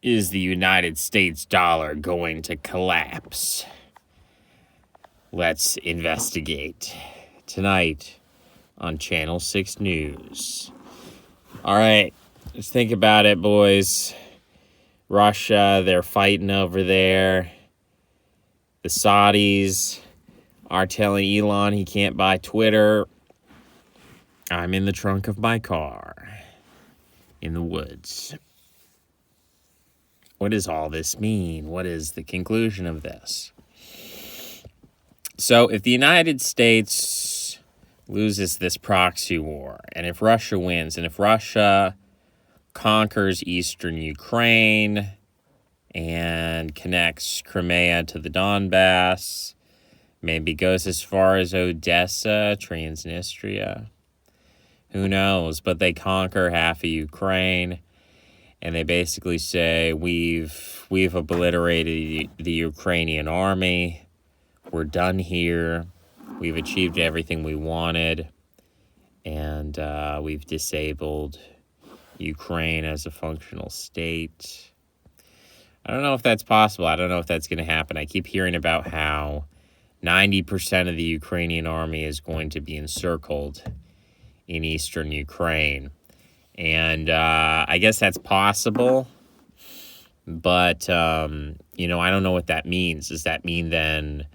Is the United States dollar going to collapse? Let's investigate tonight on Channel 6 News. All right, let's think about it, boys. Russia, they're fighting over there. The Saudis are telling Elon he can't buy Twitter. I'm in the trunk of my car in the woods. What does all this mean? What is the conclusion of this? So if the United States loses this proxy war, and if Russia wins, and if Russia conquers eastern Ukraine and connects Crimea to the Donbass, maybe goes as far as Odessa, Transnistria, who knows? But they conquer half of Ukraine, and they basically say, we've obliterated the Ukrainian army. We're done here. We've achieved everything we wanted. And we've disabled Ukraine as a functional state. I don't know if that's possible. I don't know if that's going to happen. I keep hearing about how 90% of the Ukrainian army is going to be encircled in eastern Ukraine. And I guess that's possible. But, I don't know what that means. Does that mean then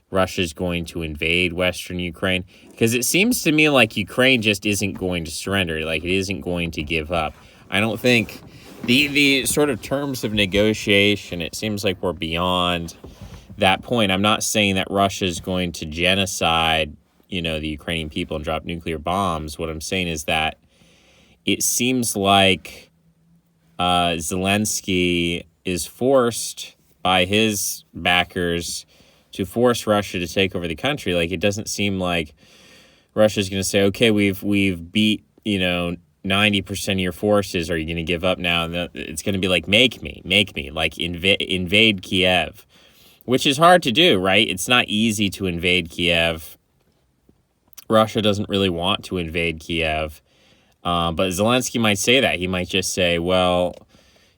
Russia's going to invade western Ukraine? Because it seems to me like Ukraine just isn't going to surrender. Like, it isn't going to give up. I don't think the sort of terms of negotiation, it seems like we're beyond that point. I'm not saying that Russia's going to genocide, the Ukrainian people and drop nuclear bombs. What I'm saying is that it seems like Zelensky is forced by his backers to force Russia to take over the country. Like, it doesn't seem like Russia's going to say, okay, we've beat, 90% of your forces. Are you going to give up now? And it's going to be like, make me, like invade Kiev, which is hard to do, right? It's not easy to invade Kiev. Russia doesn't really want to invade Kiev. But Zelensky might say that. He might just say, well,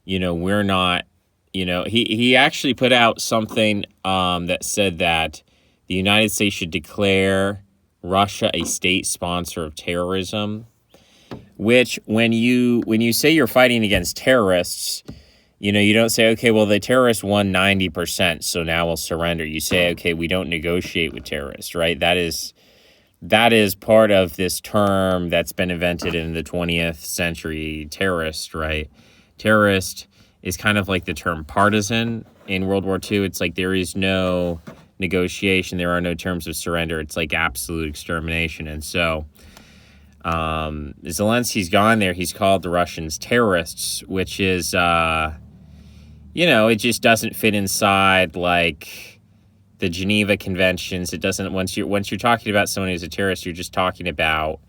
we're not, he actually put out something that said that the United States should declare Russia a state sponsor of terrorism, which when you say you're fighting against terrorists, you don't say, okay, well, the terrorists won 90%, so now we'll surrender. You say, okay, we don't negotiate with terrorists, right? That is part of this term that's been invented in the 20th century, terrorist, right? Terrorist is kind of like the term partisan in World War II. It's like there is no negotiation. There are no terms of surrender. It's like absolute extermination. And so Zelensky's gone there. He's called the Russians terrorists, which is, it just doesn't fit inside like the Geneva Conventions. It doesn't, once you're talking about someone who's a terrorist, you're just talking about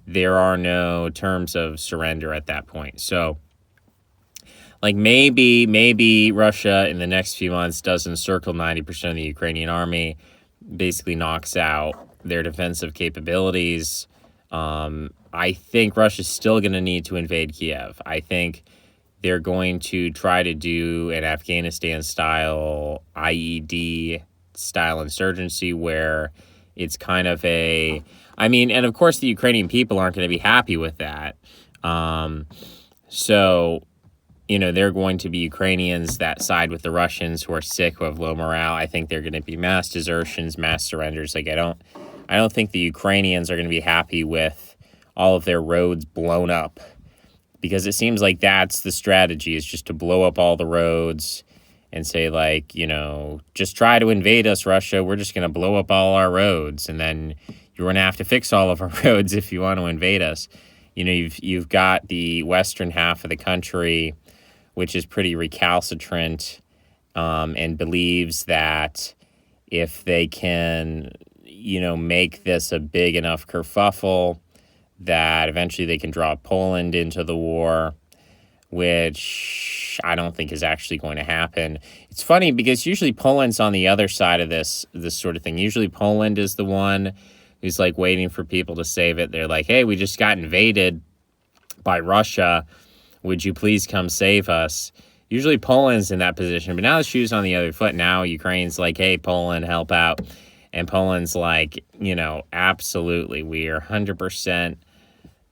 there are no terms of surrender at that point. So like maybe Russia in the next few months does encircle 90% of the Ukrainian army, basically knocks out their defensive capabilities. I think Russia's still going to need to invade Kiev. I think they're going to try to do an Afghanistan-style IED style insurgency where it's kind of and of course the Ukrainian people aren't going to be happy with that. So, they're going to be Ukrainians that side with the Russians who are sick, who have low morale. I think they're going to be mass desertions, mass surrenders. Like, I don't think the Ukrainians are going to be happy with all of their roads blown up, because it seems like that's the strategy, is just to blow up all the roads and say, like, just try to invade us, Russia. We're just going to blow up all our roads, and then you're going to have to fix all of our roads if you want to invade us. You've got the western half of the country, which is pretty recalcitrant, and believes that if they can, make this a big enough kerfuffle, that eventually they can draw Poland into the war, which I don't think is actually going to happen. It's funny because usually Poland's on the other side of this sort of thing. Usually Poland is the one who's like waiting for people to save it. They're like, hey, we just got invaded by Russia. Would you please come save us? Usually Poland's in that position, but now the shoe's on the other foot. Now Ukraine's like, hey, Poland, help out. And Poland's like, absolutely, we are 100%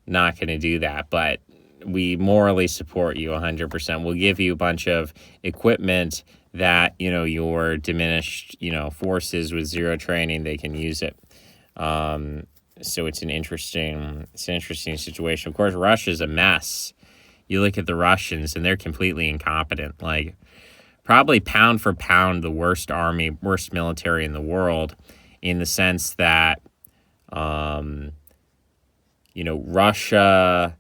not going to do that. But we morally support you 100%. We'll give you a bunch of equipment that, your diminished, forces with zero training, they can use it. So it's an interesting situation. Of course, Russia's a mess. You look at the Russians and they're completely incompetent. Like, probably pound for pound the worst army, worst military in the world, in the sense that, Russia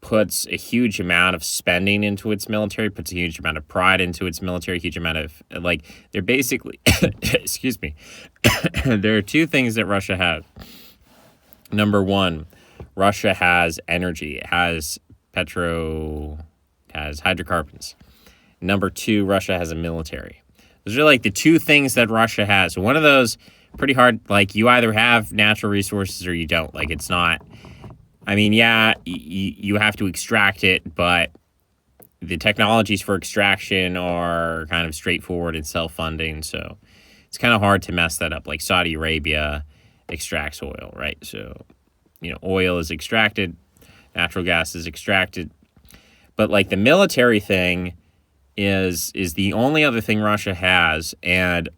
puts a huge amount of spending into its military, puts a huge amount of pride into its military, huge amount of, they're basically, excuse me, there are two things that Russia has. Number one, Russia has energy. It has has hydrocarbons. Number two, Russia has a military. Those are like the two things that Russia has. One of those, pretty hard, like you either have natural resources or you don't. Like it's not, you have to extract it, but the technologies for extraction are kind of straightforward and self-funding. So it's kind of hard to mess that up. Like Saudi Arabia extracts oil, right? So, oil is extracted, natural gas is extracted. But like the military thing is the only other thing Russia has. And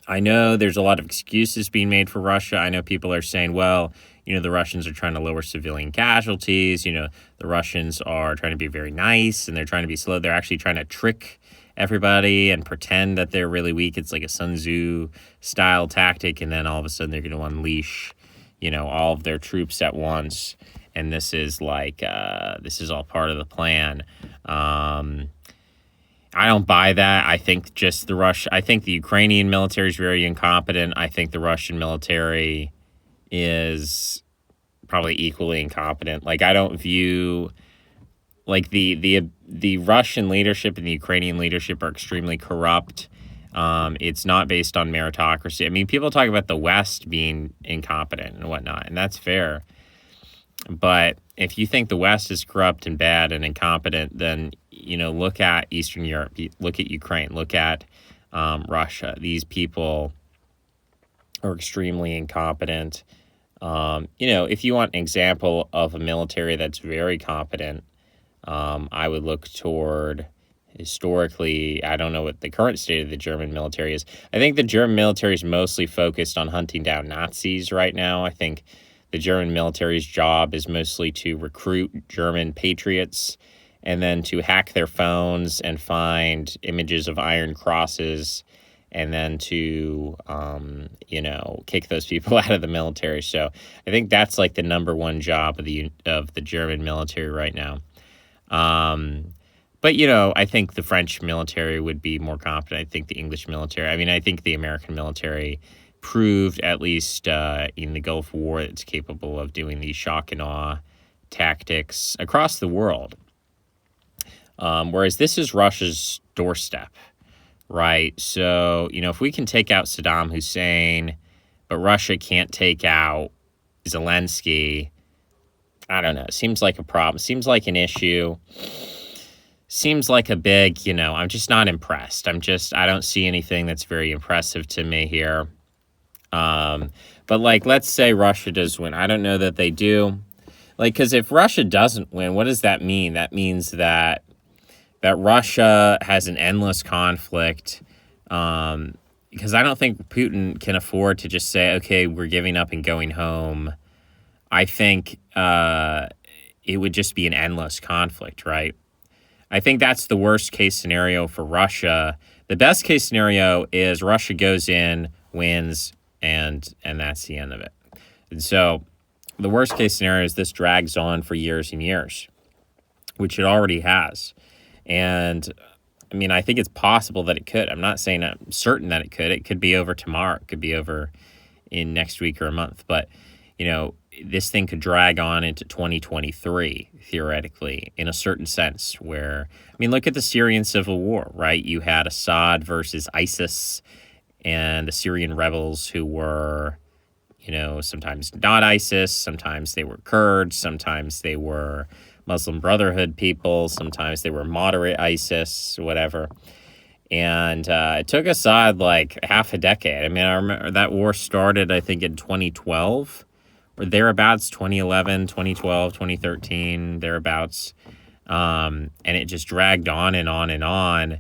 I know there's a lot of excuses being made for Russia. I know people are saying, well, the Russians are trying to lower civilian casualties. The Russians are trying to be very nice and they're trying to be slow. They're actually trying to trick everybody and pretend that they're really weak. It's like a Sun Tzu style tactic. And then all of a sudden they're going to unleash, all of their troops at once. And this is this is all part of the plan. I don't buy that. I think I think the Ukrainian military is very incompetent. I think the Russian military is probably equally incompetent. Like, I don't view, like, the Russian leadership and the Ukrainian leadership are extremely corrupt. It's not based on meritocracy. People talk about the West being incompetent and whatnot, and that's fair. But if you think the West is corrupt and bad and incompetent, then, look at Eastern Europe, look at Ukraine, look at Russia. These people are extremely incompetent. If you want an example of a military that's very competent, I would look toward, historically, I don't know what the current state of the German military is. I think the German military is mostly focused on hunting down Nazis right now. I think the German military's job is mostly to recruit German patriots and then to hack their phones and find images of Iron Crosses and then to, kick those people out of the military. So I think that's like the number one job of the German military right now. But, I think the French military would be more competent. I think the English military, I think the American military proved, at least in the Gulf War, it's capable of doing these shock and awe tactics across the world. Whereas this is Russia's doorstep, right? So, if we can take out Saddam Hussein, but Russia can't take out Zelensky, I don't know. It seems like a problem. Seems like an issue. Seems like a big, I'm just not impressed. I don't see anything that's very impressive to me here. But let's say Russia does win. I don't know that they do. Because if Russia doesn't win, what does that mean? That means that Russia has an endless conflict. Because I don't think Putin can afford to just say, okay, we're giving up and going home. I think it would just be an endless conflict, right? I think that's the worst case scenario for Russia. The best case scenario is Russia goes in, wins, and that's the end of it. And so the worst case scenario is this drags on for years and years, which it already has. And I think it's possible that it could. I'm not saying I'm certain that it could. It could be over tomorrow. It could be over in next week or a month. But, this thing could drag on into 2023, theoretically, in a certain sense where, look at the Syrian civil war, right? You had Assad versus ISIS and the Syrian rebels who were, sometimes not ISIS, sometimes they were Kurds, sometimes they were Muslim Brotherhood people. Sometimes they were moderate ISIS, whatever. And it took Assad like half a decade. I mean, I remember that war started, I think, in 2012 or thereabouts, 2011, 2012, 2013, thereabouts. And it just dragged on and on and on.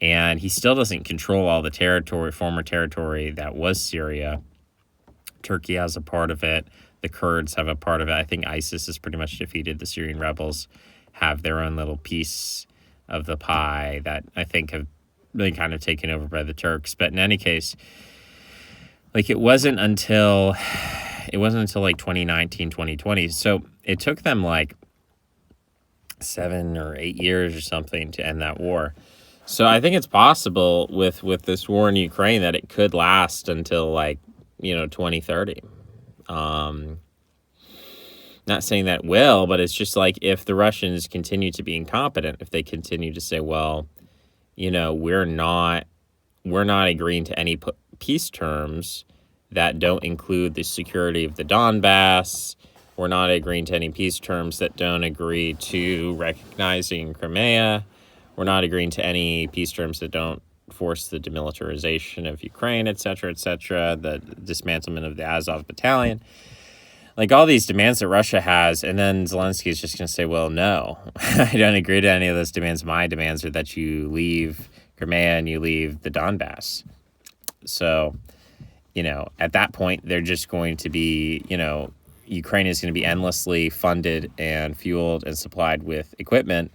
And he still doesn't control all the territory, former territory that was Syria. Turkey has a part of it. The Kurds have a part of it. I think ISIS is pretty much defeated. The Syrian rebels have their own little piece of the pie that I think have been kind of taken over by the Turks. But in any case, like it wasn't until like 2019, 2020. So it took them like 7 or 8 years or something to end that war. So I think it's possible with this war in Ukraine that it could last until like, 2030. Not saying that will, but it's just like if the Russians continue to be incompetent, if they continue to say, well, we're not agreeing to any peace terms that don't include the security of the Donbass. We're not agreeing to any peace terms that don't agree to recognizing Crimea. We're not agreeing to any peace terms that don't force the demilitarization of Ukraine, et cetera, the dismantlement of the Azov battalion. Like all these demands that Russia has, and then Zelensky is just going to say, well, no, I don't agree to any of those demands. My demands are that you leave Crimea and you leave the Donbass. So, at that point, they're just going to be, Ukraine is going to be endlessly funded and fueled and supplied with equipment.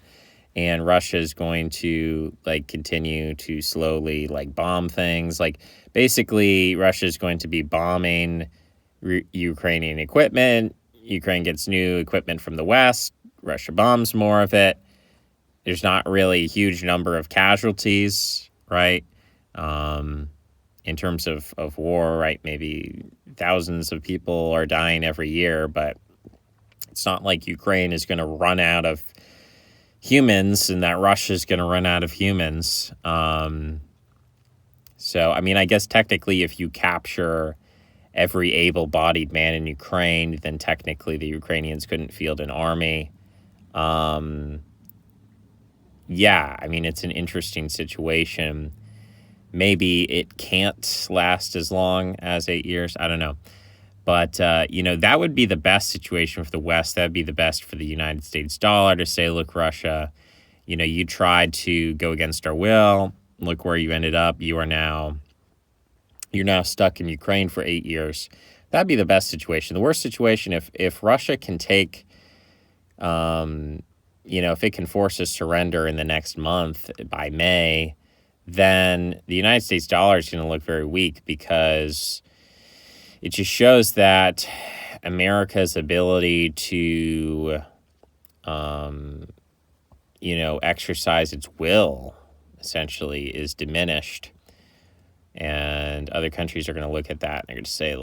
And Russia is going to continue to slowly bomb things. Basically, Russia is going to be bombing Ukrainian equipment. Ukraine gets new equipment from the West. Russia bombs more of it. There's not really a huge number of casualties, right? In terms of war, right? Maybe thousands of people are dying every year, but it's not like Ukraine is going to run out of humans and that Russia is going to run out of humans. So, I mean, I guess technically if you capture every able-bodied man in Ukraine, then technically the Ukrainians couldn't field an army. Yeah, I mean, it's an interesting situation. Maybe it can't last as long as 8 years. I don't know. But, that would be the best situation for the West. That would be the best for the United States dollar to say, look, Russia, you tried to go against our will. Look where you ended up. You're now stuck in Ukraine for 8 years. That'd be the best situation. The worst situation, if Russia can take, if it can force a surrender in the next month by May, then the United States dollar is going to look very weak because it just shows that America's ability to, exercise its will essentially is diminished. And other countries are going to look at that and they're going to say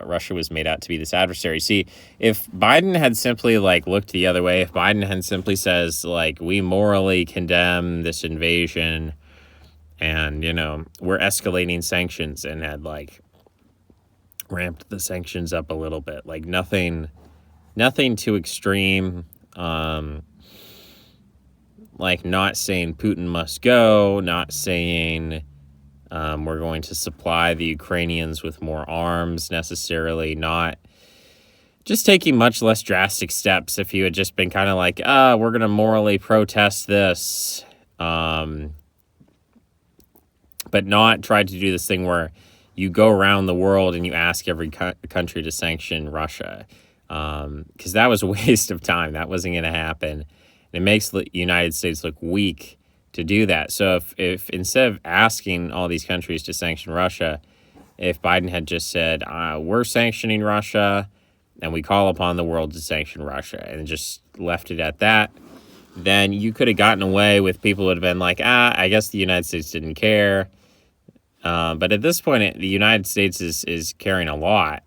Russia was made out to be this adversary. See, if Biden had simply looked the other way, if Biden had simply says we morally condemn this invasion and, we're escalating sanctions and had ramped the sanctions up a little bit, nothing too extreme, not saying Putin must go, not saying we're going to supply the Ukrainians with more arms necessarily, not just taking much less drastic steps. If you had just been kind of we're going to morally protest this, but not try to do this thing where you go around the world and you ask every country to sanction Russia, because that was a waste of time. That wasn't going to happen. And it makes the United States look weak to do that. So if instead of asking all these countries to sanction Russia, if Biden had just said, we're sanctioning Russia and we call upon the world to sanction Russia and just left it at that, then you could have gotten away with people who would have been I guess the United States didn't care. But at this point, the United States is caring a lot.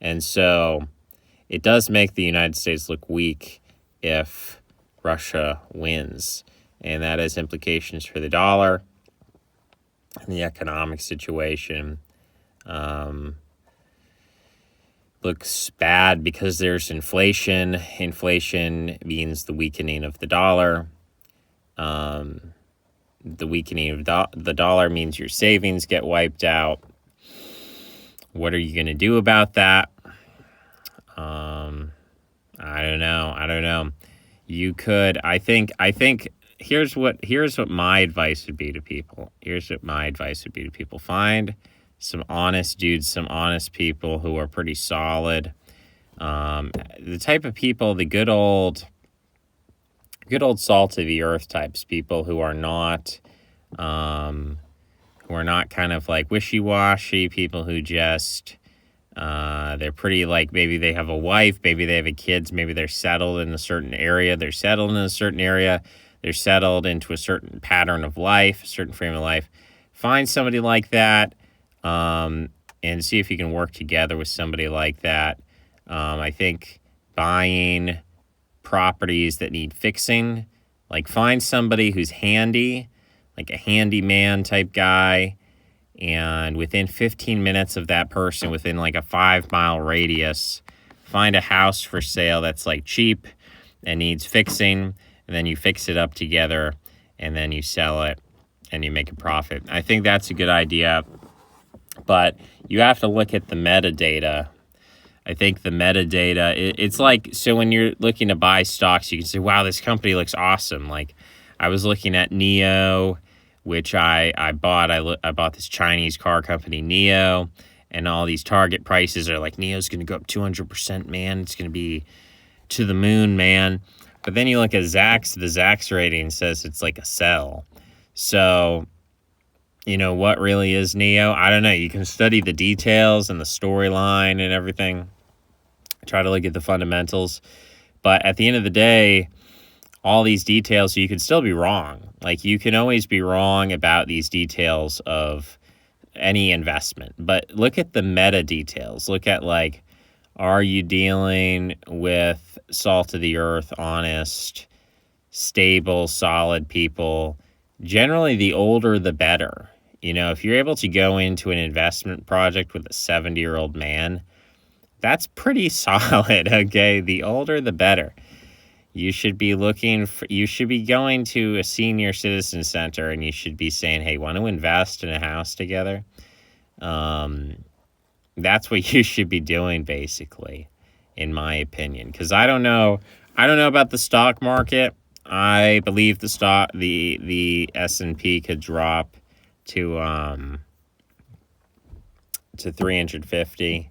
And so it does make the United States look weak if Russia wins. And that has implications for the dollar and the economic situation. looks bad because there's inflation. Inflation means the weakening of the dollar. The weakening of the dollar means your savings get wiped out. What are you going to do about that? I don't know. You could, I think here's what my advice would be to people. Find some honest dudes, some honest people who are pretty solid. The type of people, the good old salt of the earth types, people who are not kind of like wishy-washy, people who just they're pretty, like, maybe they have a wife, maybe they have kids, maybe they're settled in a certain area, they're settled into a certain pattern of life, a certain frame of life. Find somebody like that, and see if you can work together with somebody like that. I think buying properties that need fixing, like, find somebody who's handy, like a handyman type guy, and within 15 minutes of that person, within like a 5-mile radius, find a house for sale that's like cheap and needs fixing, and then you fix it up together, and then you sell it and you make a profit. I think that's a good idea, but you have to look at the metadata. I think the metadata, it's like, so when you're looking to buy stocks, you can say, wow, this company looks awesome. Like, I was looking at NIO, which I bought. I bought this Chinese car company, NIO, and all these target prices are like, NIO's going to go up 200%, man. It's going to be to the moon, man. But then you look at Zacks, the Zacks rating says it's like a sell. So, what really is NIO? I don't know. You can study the details and the storyline and everything. Try to look at the fundamentals. But at the end of the day, all these details, you could still be wrong. Like, you can always be wrong about these details of any investment. But look at the meta details. Look at, like, are you dealing with salt of the earth, honest, stable, solid people? Generally, the older, the better. If you're able to go into an investment project with a 70-year-old man, that's pretty solid, okay? The older, the better. You should be you should be going to a senior citizen center, and you should be saying, hey, want to invest in a house together? That's what you should be doing, basically, in my opinion. Because I don't know about the stock market. I believe the S&P could drop to 350.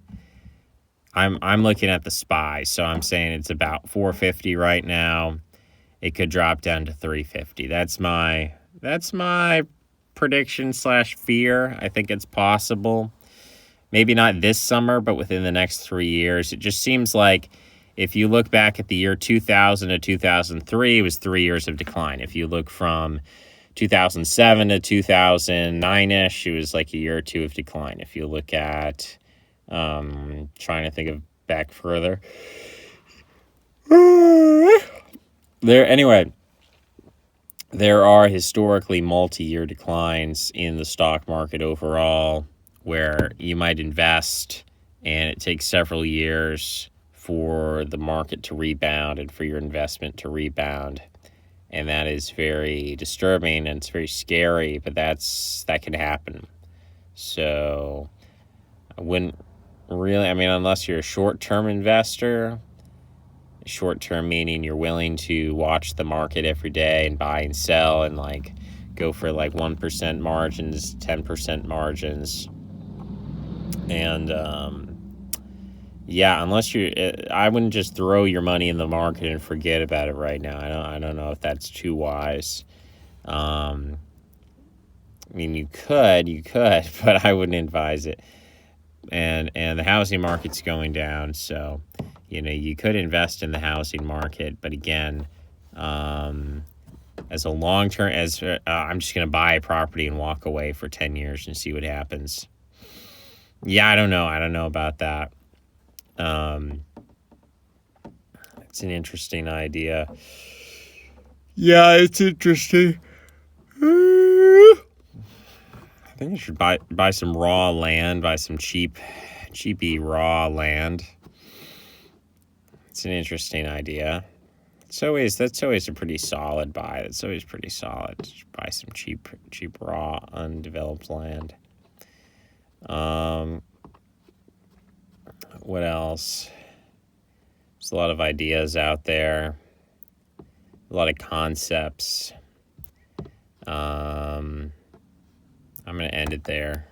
I'm looking at the SPY, so I'm saying it's about 450 right now. It could drop down to 350. That's my prediction / fear. I think it's possible. Maybe not this summer, but within the next 3 years. It just seems like if you look back at the year 2000 to 2003, it was 3 years of decline. If you look from 2007 to 2009-ish, it was like a year or two of decline. If you look at trying to think of back further. There are historically multi-year declines in the stock market overall, where you might invest and it takes several years for the market to rebound and for your investment to rebound. And that is very disturbing and it's very scary, but that can happen. So I wouldn't really, unless you're a short-term investor, short-term meaning you're willing to watch the market every day and buy and sell and like go for like 1% margins, 10% margins. And unless I wouldn't just throw your money in the market and forget about it right now. I don't know if that's too wise. You could, but I wouldn't advise it. And the housing market's going down, so you could invest in the housing market, but again, as a long term, I'm just going to buy a property and walk away for 10 years and see what happens. I don't know about that. It's an interesting idea. Yeah, it's interesting. I think you should buy some raw land, buy some cheapy raw land, It's an interesting idea. That's always a pretty solid buy. That's always pretty solid. Just buy some cheap raw undeveloped land. What else? There's a lot of ideas out there. A lot of concepts. I'm going to end it there.